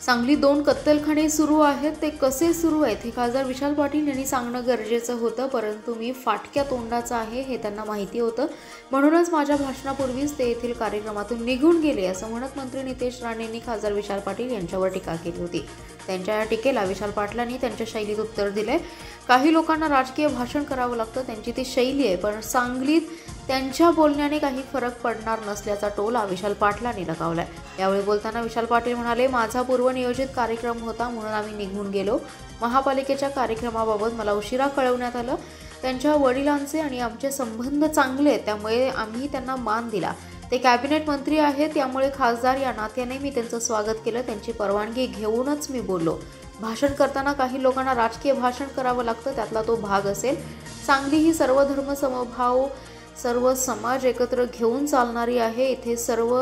सांगलीत 2 कत्तलखाने सुरू आहेत. ते कसे सुरू आहेत हे खासदार विशाल पाटील यांनी सांगणं गरजेचं होतं, परंतु मी फाटक्या तोंडाचा आहे हे त्यांना माहिती होतं. म्हणूनच माझ्या भाषणापूर्वीच ते येथील कार्यक्रमातून निघून गेले असं म्हणत मंत्री नितेश राणेंनी खासदार विशाल पाटील यांच्यावर टीका केली होती. त्यांच्या या टीकेला विशाल पाटलांनी त्यांच्या शैलीत उत्तर दिले. काही लोकांना राजकीय भाषण करावं लागतं, त्यांची ती शैली आहे, पण सांगलीत त्यांच्या बोलण्याने काही फरक पडणार नसल्याचा टोला विशाल पाटलांनी लगावलाय. यावेळी बोलताना विशाल पाटील म्हणाले, माझा पूर्वनियोजित कार्यक्रम होता म्हणून आम्ही निघून गेलो. महापालिकेच्या कार्यक्रमाबाबत मला उशिरा कळवण्यात आलं. त्यांच्या वडिलांचे आणि आमचे संबंध चांगले आहेत, त्यामुळे आम्ही त्यांना मान दिला. ते कॅबिनेट मंत्री आहेत, त्यामुळे खासदार या नात्याने मी त्यांचं स्वागत केलं. त्यांची परवानगी घेऊनच मी बोललो. भाषण करताना काही लोकांना राजकीय भाषण करावं लागतं, त्यातला तो भाग असेल. सांगली ही सर्व धर्म समभाव, सर्व समाज एकत्र घेऊन चालणारी आहे. इथे सर्व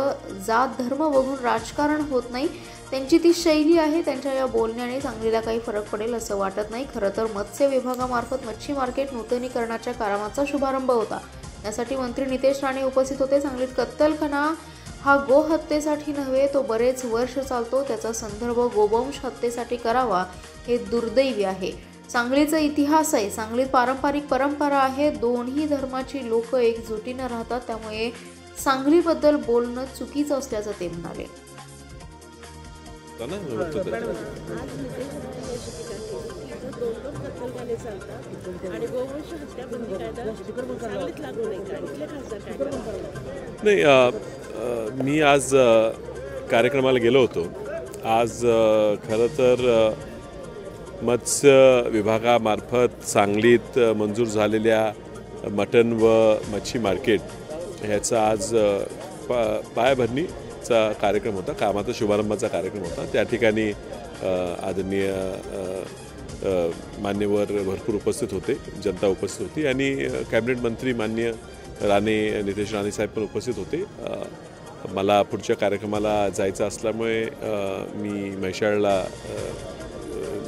जात धर्म बघून राजकारण होत नाही. त्यांची ती शैली आहे. त्यांच्या या बोलण्याने सांगलीला काही फरक पडेल असं वाटत नाही. खरं तर मत्स्य विभागामार्फत मच्छी मार्केट नूतनीकरणाच्या कामाचा शुभारंभ होता. यासाठी मंत्री नितेश राणे उपस्थित होते. सांगलीत कत्तलखाना हा गोहत्येसाठी नव्हे, तो बरेच वर्ष चालतो. त्याचा संदर्भ गोवंश हत्येसाठी करावा हे दुर्दैवी आहे. सांगलीचा इतिहास आहे. सांगलीत पारंपरिक परंपरा आहे. दोन्ही धर्माची लोक एकजुटीनं राहतात, त्यामुळे सांगलीबद्दल बोलणं चुकीचं असल्याचं ते म्हणाले. नाही, मी आज कार्यक्रमाला गेलो होतो. आज खरं तर मत्स्य विभागामार्फत सांगलीत मंजूर झालेल्या मटण व मच्छी मार्केट ह्याचा आज पायाभरणीचा कार्यक्रम होता, कामाचा शुभारंभाचा कार्यक्रम होता. त्या ठिकाणी आदरणीय मान्यवर भरपूर उपस्थित होते, जनता उपस्थित होती आणि कॅबिनेट मंत्री मान्य राणे, नितेश राणे साहेब पण उपस्थित होते. मला पुढच्या कार्यक्रमाला जायचं असल्यामुळे मी म्हैसाळला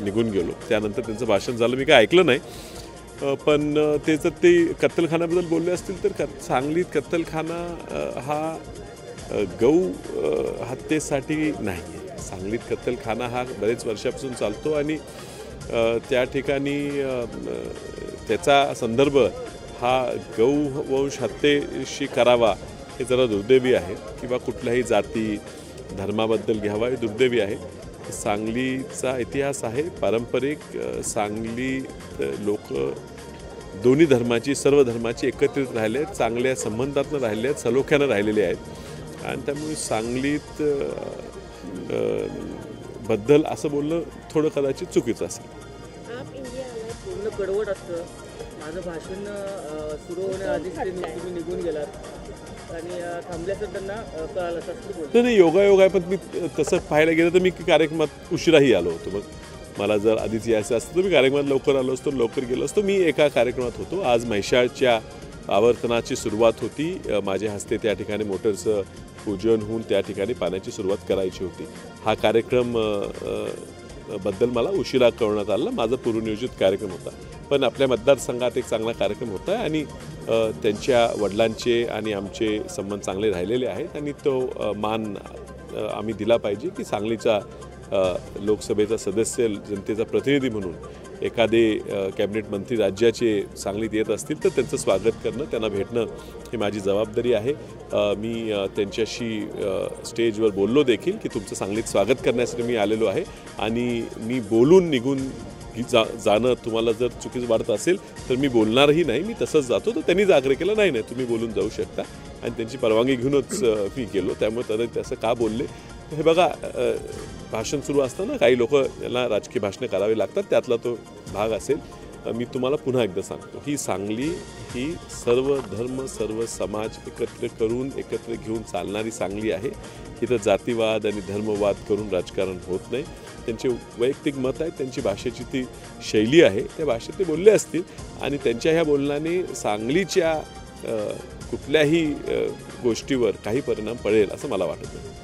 निघून गेलो. त्यानंतर त्यांचं भाषण झालं, मी काय ऐकलं नाही. पण त्याचं ते कत्तलखान्याबद्दल बोलले असतील तर सांगलीत कत्तलखाना हा गौ हत्येसाठी नाही आहे. सांगलीत कत्तलखाना हा बरेच वर्षापासून चालतो आणि त्या ठिकाणी त्याचा संदर्भ हा गौवंश हत्येशी करावा हे जरा दुर्दैवी आहे, किंवा कुठल्याही जाती धर्माबद्दल घ्यावा हे दुर्दैवी आहे. सांगलीचा इतिहास आहे पारंपरिक. सांगली लोक दोन्ही धर्माची, सर्व धर्माची एकत्रित राहिले आहेत, चांगल्या संबंधातनं राहिले आहेत, सलोख्यानं राहिलेले आहेत. आणि त्यामुळे सांगलीत बद्दल असं बोलणं थोडं कदाचित चुकीचं असेल. पूर्ण कडवट असतं. माझं भाषण सुरू होण्याआधीच तुम्ही निघून गेलात आणि थांबल्याचं त्यांना कळालं असं. नाही, योगायोग आहे. पण मी तसं पाहायला गेलं तर मी कार्यक्रमात उशिराही आलो होतो. मग मला जर आधीच यायचं असतं तर मी कार्यक्रमात लवकर आलो असतो, लवकर गेलो असतो. मी एका कार्यक्रमात होतो. आज म्हैसाळच्या आवर्तनाची सुरुवात होती. माझ्या हस्ते त्या ठिकाणी मोटरचं पूजन होऊन त्या ठिकाणी पाण्याची सुरुवात करायची होती. हा कार्यक्रम बद्दल मला उशिरा कळवण्यात आला. माझा पूर्वनियोजित कार्यक्रम होता, पण आपल्या मतदारसंघात एक चांगला कार्यक्रम होता आणि त्यांच्या वडिलांचे आणि आमचे संबंध चांगले राहिलेले आहेत आणि तो मान आम्ही दिला पाहिजे की सांगलीचा लोकसभेचा सदस्य, जनतेचा प्रतिनिधी म्हणून एखादे कॅबिनेट मंत्री राज्याचे सांगलीत येत असतील तर त्यांचं स्वागत करणं, त्यांना भेटणं ही माझी जबाबदारी आहे. मी त्यांच्याशी स्टेजवर बोललो देखील की तुमचं सांगलीत स्वागत करण्यासाठी मी आलेलो आहे आणि मी बोलून निघून जाणं तुम्हाला जर चुकीचं वाटत असेल तर मी बोलणारही नाही, मी तसंच जातो. तर त्यांनीच आग्रह केला, नाही नाही तुम्ही बोलून जाऊ शकता, आणि त्यांची परवानगी घेऊनच मी गेलो. त्यामुळे तसं का बोलले हे बघा, भाषण सुरू असताना काही लोक यांना राजकीय भाषणं करावी लागतात, त्यातला तो भाग असेल. मी तुम्हाला पुन्हा एकदा सांगतो, ही सांगली ही सर्व धर्म, सर्व समाज एकत्र करून, एकत्र घेऊन चालणारी सांगली आहे. इथं जातीवाद आणि धर्मवाद करून राजकारण होत नाही. त्यांचे वैयक्तिक मत आहे, त्यांची भाषेची ती शैली आहे, त्या भाषेत ते बोलले असतील आणि त्यांच्या ह्या बोलण्याने सांगलीच्या कुठल्याही गोष्टीवर काही परिणाम पडेल असं मला वाटत नाही.